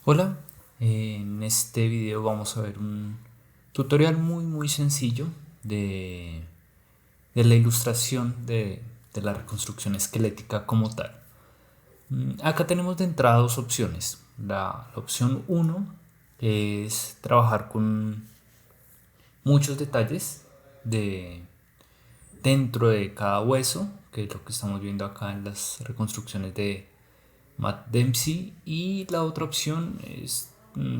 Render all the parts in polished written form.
Hola, en este video vamos a ver un tutorial muy sencillo de, de la ilustración de la reconstrucción esquelética como tal. Acá tenemos de entrada dos opciones. La opción uno es trabajar con muchos detalles de, dentro de cada hueso, que es lo que estamos viendo acá en las reconstrucciones de Matt Dempsey. Y la otra opción es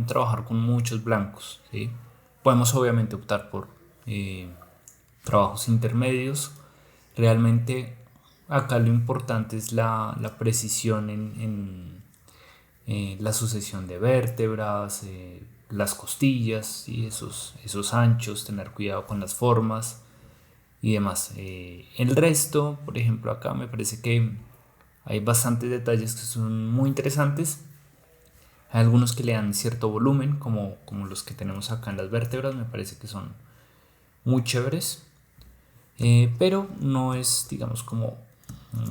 trabajar con muchos blancos, ¿sí? Podemos obviamente optar por eh, trabajos intermedios. Realmente acá lo importante es la precisión en la sucesión de vértebras, las costillas y esos anchos, tener cuidado con las formas y demás. El resto, por ejemplo, acá me parece que hay bastantes detalles que son muy interesantes. Hay algunos que le dan cierto volumen, como los que tenemos acá en las vértebras, me parece que son muy chéveres. Pero no es, digamos, como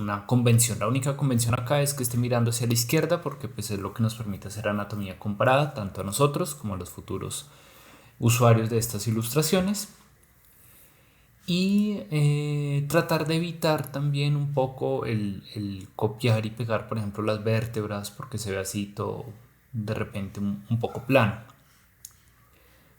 una convención. La única convención acá es que esté mirando hacia la izquierda porque pues, es lo que nos permite hacer anatomía comparada, tanto a nosotros como a los futuros usuarios de estas ilustraciones. Y tratar de evitar también un poco el copiar y pegar, por ejemplo, las vértebras, porque se ve así todo de repente un poco plano.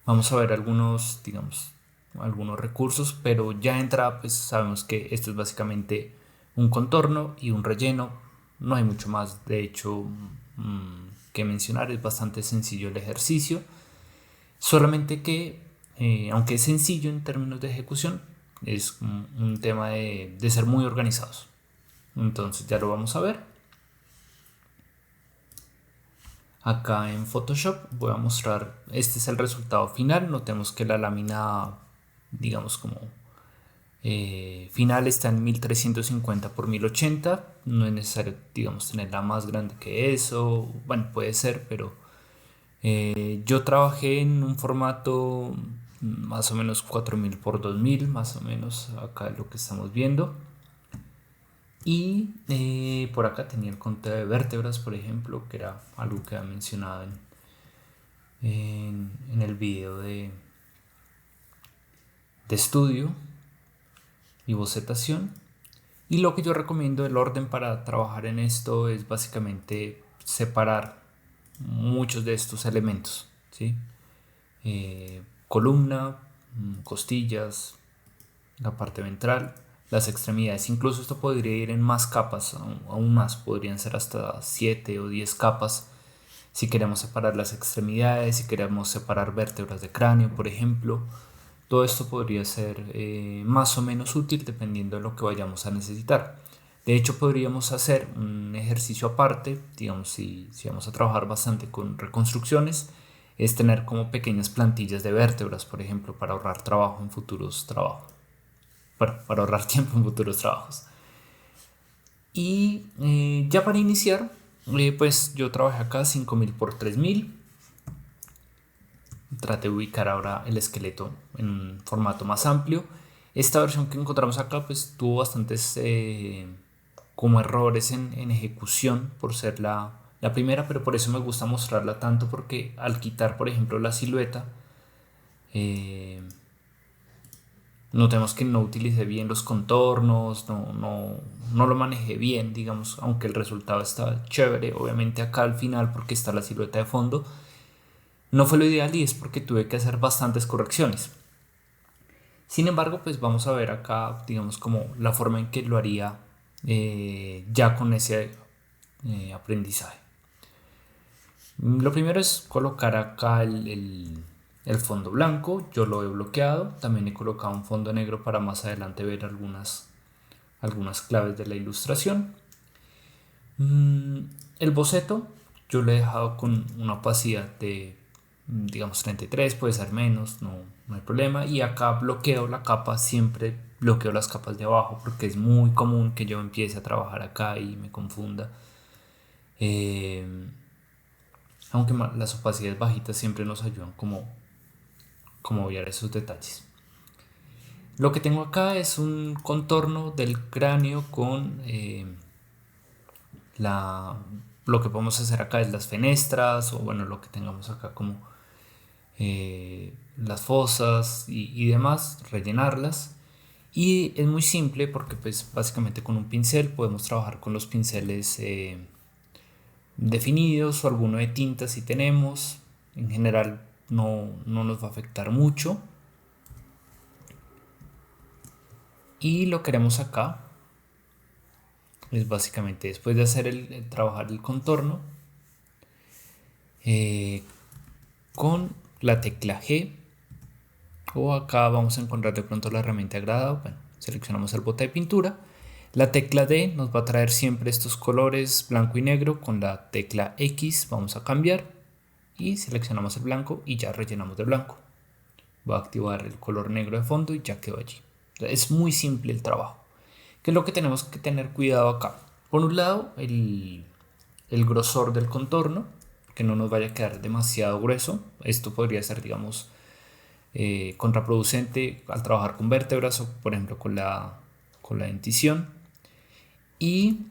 Vamos a ver algunos, digamos, algunos recursos, pero ya de entrada pues sabemos que esto es básicamente un contorno y un relleno. No hay mucho más, de hecho, que mencionar. Es bastante sencillo el ejercicio. Solamente que, aunque es sencillo en términos de ejecución, es un tema de ser muy organizados. Entonces ya lo vamos a ver. Acá en Photoshop voy a mostrar, este es el resultado final. Notemos que la lámina, digamos como final, está en 1350 por 1080. No es necesario, digamos, tenerla más grande que eso. Bueno, puede ser, pero yo trabajé en un formato más o menos 4000 por 2000, más o menos acá es lo que estamos viendo. Y por acá tenía el conteo de vértebras, por ejemplo, que era algo que había mencionado en el video de estudio y bocetación. Y lo que yo recomiendo, el orden para trabajar en esto es básicamente separar muchos de estos elementos, ¿sí? Columna, costillas, la parte ventral, las extremidades. Incluso esto podría ir en más capas, aún más, podrían ser hasta 7 o 10 capas. Si queremos separar las extremidades, si queremos separar vértebras de cráneo, por ejemplo, todo esto podría ser más o menos útil dependiendo de lo que vayamos a necesitar. De hecho, podríamos hacer un ejercicio aparte, digamos, si vamos a trabajar bastante con reconstrucciones, es tener como pequeñas plantillas de vértebras, por ejemplo, para ahorrar trabajo en futuros trabajos, para ahorrar tiempo en futuros trabajos. Y ya para iniciar, pues yo trabajé acá 5000 por 3000. Trate de ubicar ahora el esqueleto en un formato más amplio. Esta versión que encontramos acá pues tuvo bastantes como errores en ejecución por ser la primera, pero por eso me gusta mostrarla tanto, porque al quitar por ejemplo la silueta, eh, notemos que no utilicé bien los contornos, no lo manejé bien, digamos, aunque el resultado está chévere. Obviamente acá al final, porque está la silueta de fondo, no fue lo ideal y es porque tuve que hacer bastantes correcciones. Sin embargo, pues vamos a ver acá, digamos, como la forma en que lo haría ya con ese aprendizaje. Lo primero es colocar acá el fondo blanco. Yo lo he bloqueado. También he colocado un fondo negro para más adelante ver algunas claves de la ilustración. El boceto yo lo he dejado con una opacidad de, digamos, 33, puede ser menos, no hay problema. Y acá bloqueo la capa, siempre bloqueo las capas de abajo porque es muy común que yo empiece a trabajar acá y me confunda. Eh, Aunque las opacidades bajitas siempre nos ayudan como obviar esos detalles. Lo que tengo acá es un contorno del cráneo con la lo que podemos hacer acá es las fenestras o bueno, lo que tengamos acá como las fosas y demás, rellenarlas. Y es muy simple porque pues básicamente con un pincel podemos trabajar con los pinceles definidos o alguno de tinta si tenemos. En general no nos va a afectar mucho. Y lo que haremos acá es básicamente después de hacer trabajar el contorno eh, con la tecla G, o acá vamos a encontrar de pronto la herramienta gradado. Bueno, seleccionamos el bote de pintura. La tecla D nos va a traer siempre estos colores blanco y negro. Con la tecla X vamos a cambiar y seleccionamos el blanco y ya rellenamos de blanco. Va a activar el color negro de fondo y ya quedó allí. Es muy simple el trabajo. ¿Qué es lo que tenemos que tener cuidado acá? Por un lado, el grosor del contorno, que no nos vaya a quedar demasiado grueso. Esto podría ser, digamos, contraproducente al trabajar con vértebras o, por ejemplo, con la dentición. Y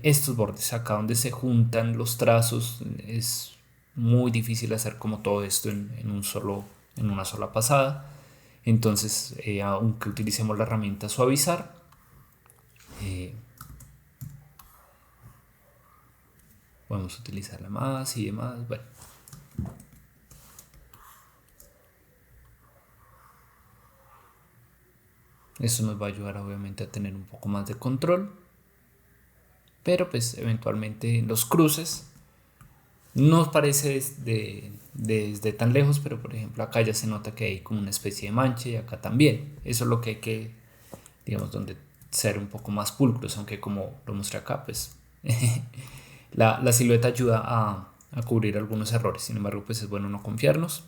estos bordes acá donde se juntan los trazos, es muy difícil hacer como todo esto en una sola pasada. Entonces, aunque utilicemos la herramienta suavizar, eh, podemos utilizarla más y demás. Bueno, eso nos va a ayudar obviamente a tener un poco más de control. Pero pues eventualmente los cruces no parece desde tan lejos, pero por ejemplo acá ya se nota que hay como una especie de mancha y acá también. Eso es lo que hay que, digamos, donde ser un poco más pulcros, aunque como lo mostré acá, pues la silueta ayuda a cubrir algunos errores. Sin embargo, pues es bueno no confiarnos.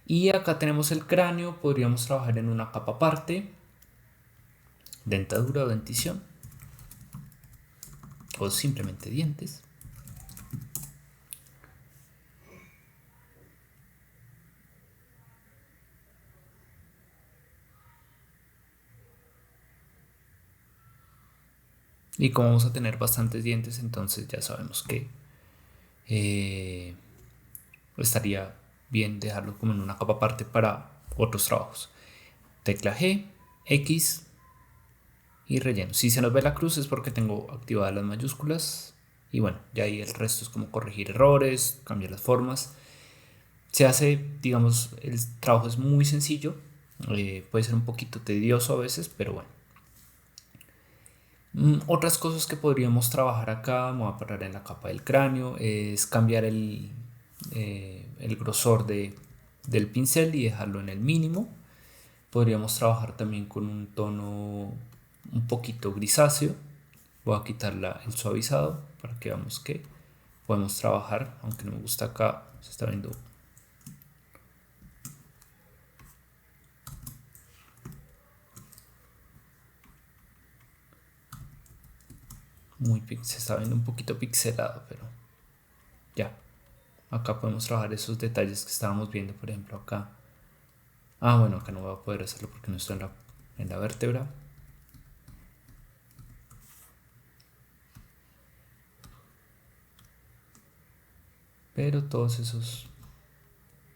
Y acá tenemos el cráneo, podríamos trabajar en una capa aparte, dentadura o dentición, o simplemente dientes. Y como vamos a tener bastantes dientes, entonces ya sabemos que eh, estaría bien dejarlo como en una capa aparte para otros trabajos. Tecla G, X y relleno. Si se nos ve la cruz es porque tengo activadas las mayúsculas. Y bueno, ya ahí el resto es como corregir errores, cambiar las formas. Se hace, digamos, el trabajo es muy sencillo. Puede ser un poquito tedioso a veces, pero bueno. Otras cosas que podríamos trabajar acá, me voy a parar en la capa del cráneo, es cambiar el grosor del pincel y dejarlo en el mínimo. Podríamos trabajar también con un tono un poquito grisáceo. Voy a quitar el suavizado para que veamos que podemos trabajar, aunque no me gusta acá, se está viendo se está viendo un poquito pixelado, pero ya. Acá podemos trabajar esos detalles que estábamos viendo, por ejemplo acá. Bueno, acá no voy a poder hacerlo porque no estoy en la vértebra. Pero todos esos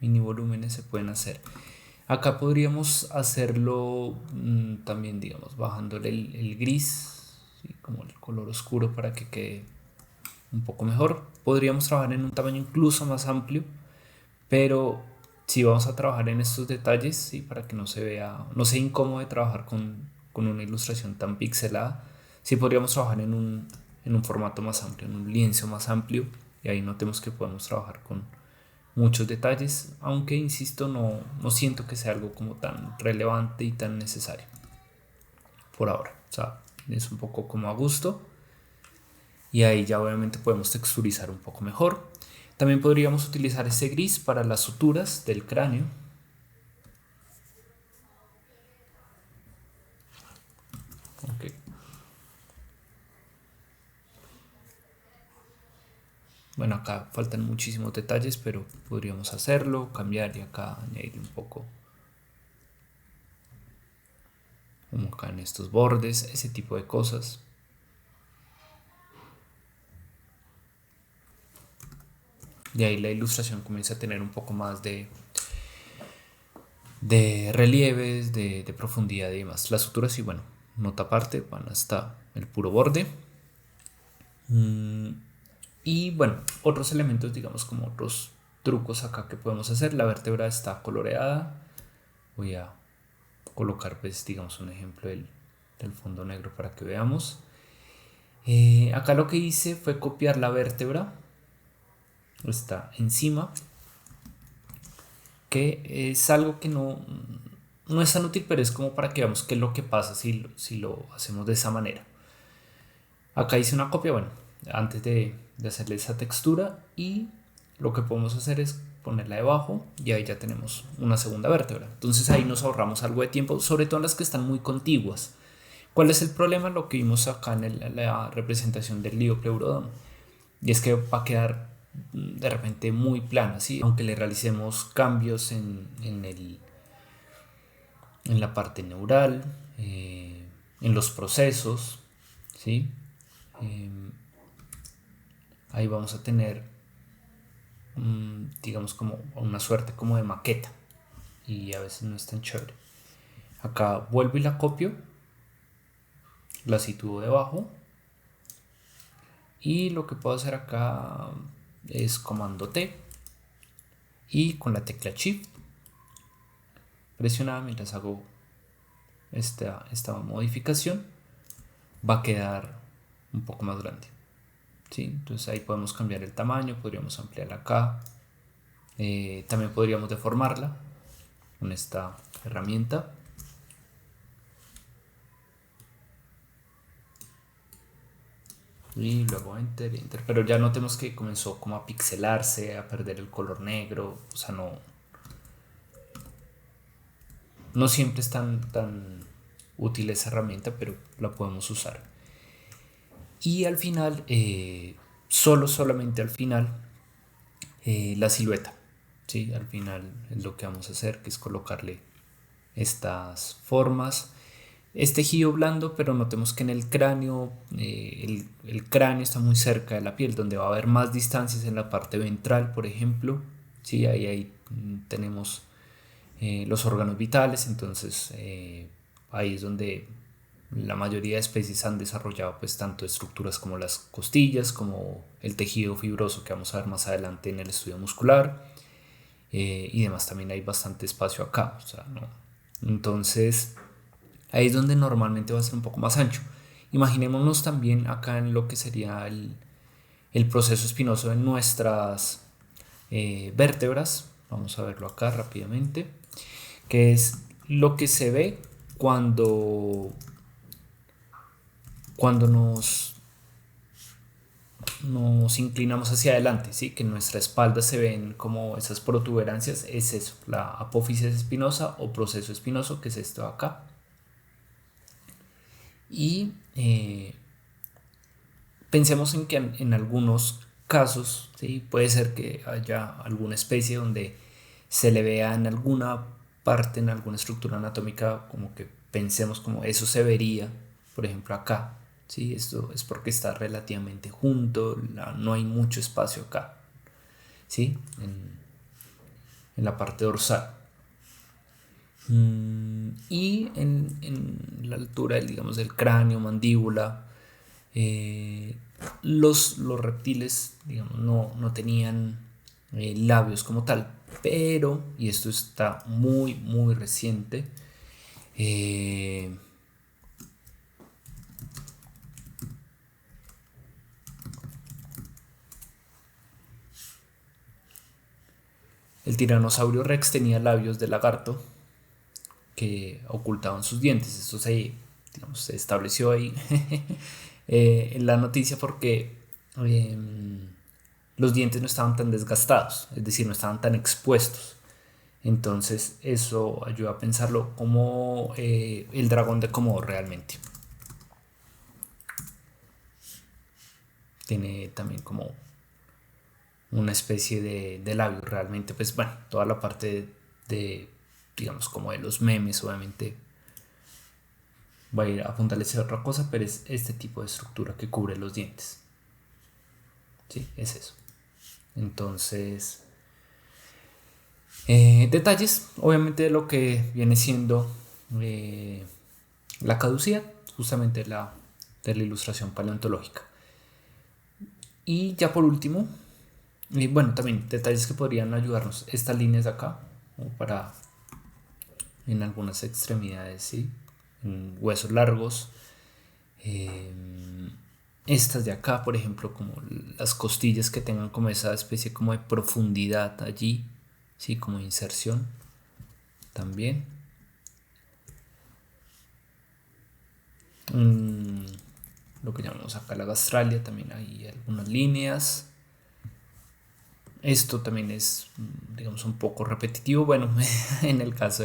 mini volúmenes se pueden hacer. Acá podríamos hacerlo también, digamos, bajándole el gris, ¿sí? Como el color oscuro para que quede un poco mejor. Podríamos trabajar en un tamaño incluso más amplio, pero si vamos a trabajar en estos detalles, ¿sí? Para que no sea incómodo de trabajar con una ilustración tan pixelada, sí podríamos trabajar en un formato más amplio, en un lienzo más amplio, y ahí notemos que podemos trabajar con muchos detalles, aunque insisto, no siento que sea algo como tan relevante y tan necesario por ahora. O sea, es un poco como a gusto y ahí ya obviamente podemos texturizar un poco mejor. También podríamos utilizar ese gris para las suturas del cráneo. Okay. Bueno, acá faltan muchísimos detalles, pero podríamos hacerlo, cambiar y acá añadir un poco como acá en estos bordes, ese tipo de cosas. y ahí la ilustración comienza a tener un poco más de relieves, de profundidad y demás. Las suturas, y bueno, nota aparte, van hasta el puro borde. Y bueno, otros elementos, digamos, como otros trucos acá que podemos hacer. La vértebra está coloreada. Voy a colocar, pues, digamos, un ejemplo del fondo negro para que veamos. Acá lo que hice fue copiar la vértebra. Está encima, que es algo que no es tan útil, pero es como para que veamos qué es lo que pasa si lo hacemos de esa manera. Acá hice una copia, bueno, antes de hacerle esa textura, y lo que podemos hacer es ponerla debajo y ahí ya tenemos una segunda vértebra. Entonces ahí nos ahorramos algo de tiempo, sobre todo en las que están muy contiguas. ¿Cuál es el problema? Lo que vimos acá en la representación del Liopleurodon, y es que va a quedar de repente muy plana, ¿sí? Aunque le realicemos cambios en la parte neural, en los procesos, ¿sí? Eh, Ahí vamos a tener, digamos, como una suerte como de maqueta, y a veces no es tan chévere. Acá vuelvo y la copio, la sitúo debajo, y lo que puedo hacer acá es comando T, y con la tecla Shift presionada mientras hago esta modificación, va a quedar un poco más grande, ¿sí? Entonces ahí podemos cambiar el tamaño, podríamos ampliarla acá, también podríamos deformarla con esta herramienta. Y luego enter, enter, pero ya notemos que comenzó como a pixelarse, a perder el color negro. O sea, no siempre es tan útil esa herramienta, pero la podemos usar. Y al final, solamente al final, la silueta, ¿sí? Al final es lo que vamos a hacer, que es colocarle estas formas. Es tejido blando, pero notemos que en el cráneo, el cráneo está muy cerca de la piel, donde va a haber más distancias en la parte ventral, por ejemplo. ¿Sí? Ahí tenemos los órganos vitales, entonces ahí es donde la mayoría de especies han desarrollado pues tanto estructuras como las costillas, como el tejido fibroso que vamos a ver más adelante en el estudio muscular, y demás. También hay bastante espacio acá, o sea, ¿no? Entonces ahí es donde normalmente va a ser un poco más ancho. Imaginémonos también acá en lo que sería el proceso espinoso de nuestras vértebras. Vamos a verlo acá rápidamente, que es lo que se ve cuando nos inclinamos hacia adelante, ¿sí? Que en nuestra espalda se ven como esas protuberancias. Es eso, la apófisis espinosa o proceso espinoso, que es esto acá. Y pensemos en que en algunos casos, ¿sí? Puede ser que haya alguna especie donde se le vea en alguna parte, en alguna estructura anatómica, como que pensemos como eso se vería, por ejemplo acá, ¿sí? Esto es porque está relativamente junto, no hay mucho espacio acá, ¿sí? En la parte dorsal. Y en la altura digamos, del cráneo, mandíbula, los reptiles, digamos, no tenían labios como tal, pero, y esto está muy reciente, eh, el tiranosaurio rex tenía labios de lagarto que ocultaban sus dientes. Esto digamos, se estableció ahí en la noticia porque eh, los dientes no estaban tan desgastados, es decir, no estaban tan expuestos. Entonces eso ayuda a pensarlo como el dragón de Komodo realmente. Tiene también como una especie de labio realmente. Pues bueno, toda la parte digamos, como de los memes, obviamente va a ir a apuntarles a otra cosa, pero es este tipo de estructura que cubre los dientes. Sí, es eso. Entonces, detalles, obviamente, de lo que viene siendo la caducidad, justamente de la ilustración paleontológica. Y ya por último, bueno, también detalles que podrían ayudarnos, estas líneas de acá, como para en algunas extremidades, ¿sí? En huesos largos. Estas de acá, por ejemplo, como las costillas que tengan como esa especie como de profundidad allí, ¿sí? Como inserción también. Lo que llamamos acá la gastralia, también hay algunas líneas. Esto también es, digamos, un poco repetitivo. Bueno, en el caso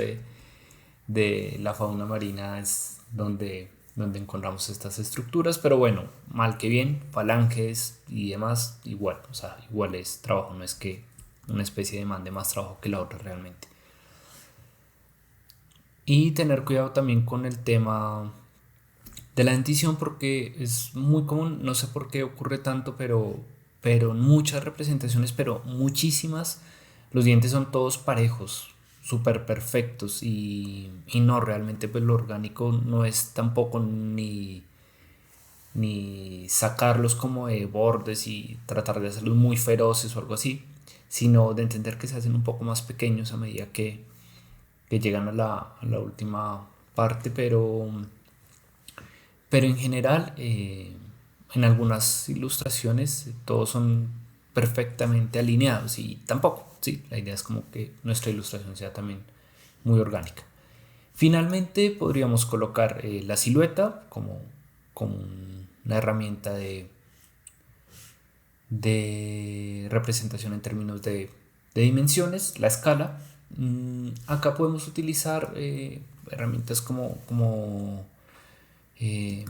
de la fauna marina es donde encontramos estas estructuras, pero bueno, mal que bien, falanges y demás, igual, o sea, igual es trabajo, no es que una especie demande más trabajo que la otra realmente. Y tener cuidado también con el tema de la dentición porque es muy común, no sé por qué ocurre tanto, pero en muchas representaciones, pero muchísimas, los dientes son todos parejos, súper perfectos y no, realmente pues lo orgánico no es tampoco ni sacarlos como de bordes y tratar de hacerlos muy feroces o algo así, sino de entender que se hacen un poco más pequeños a medida que llegan a la última parte, pero en general, en algunas ilustraciones todos son perfectamente alineados y tampoco, sí, la idea es como que nuestra ilustración sea también muy orgánica. Finalmente podríamos colocar la silueta como una herramienta de representación en términos de dimensiones, la escala. Acá podemos utilizar herramientas como eh,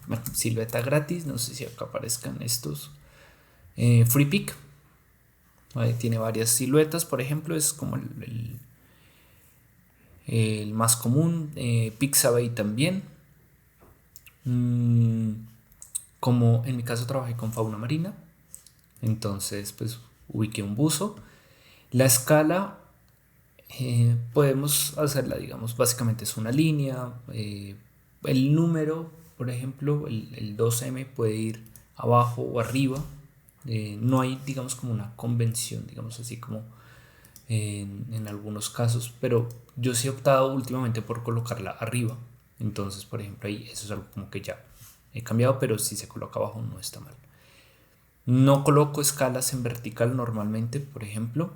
bueno, silueta gratis, no sé si acá aparezcan estos. FreePic, ¿vale? Tiene varias siluetas, por ejemplo, es como el más común. Pixabay también. Como en mi caso trabajé con fauna marina, entonces pues ubiqué un buzo. La escala podemos hacerla, digamos, básicamente es una línea. El número, por ejemplo, el 2M puede ir abajo o arriba. No hay, digamos, como una convención, digamos así como en algunos casos, pero yo sí he optado últimamente por colocarla arriba. Entonces, por ejemplo, ahí eso es algo como que ya he cambiado, pero si se coloca abajo no está mal. No coloco escalas en vertical normalmente, por ejemplo.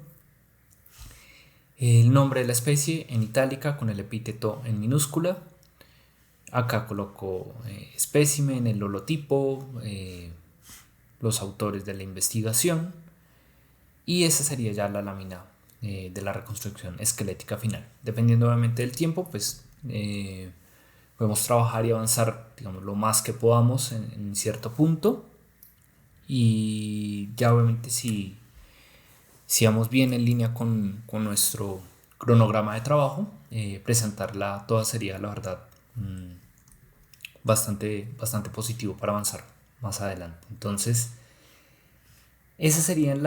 El nombre de la especie en itálica con el epíteto en minúscula. Acá coloco espécimen, el holotipo, los autores de la investigación. Y esa sería ya la lámina de la reconstrucción esquelética final. Dependiendo obviamente del tiempo, pues podemos trabajar y avanzar, digamos, lo más que podamos en cierto punto. Y ya obviamente si vamos bien en línea con nuestro cronograma de trabajo, presentarla toda sería, la verdad, bastante positivo para avanzar más adelante. Entonces, esas serían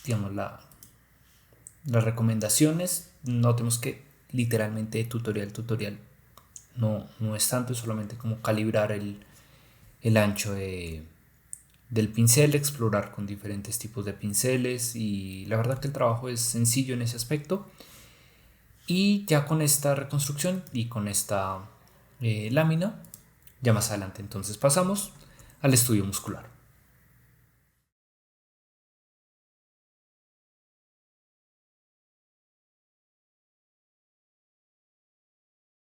digamos, las recomendaciones. Notemos que literalmente tutorial no es tanto, es solamente como calibrar el ancho del pincel, explorar con diferentes tipos de pinceles y la verdad que el trabajo es sencillo en ese aspecto. Y ya con esta reconstrucción y con esta lámina, ya más adelante entonces pasamos al estudio muscular.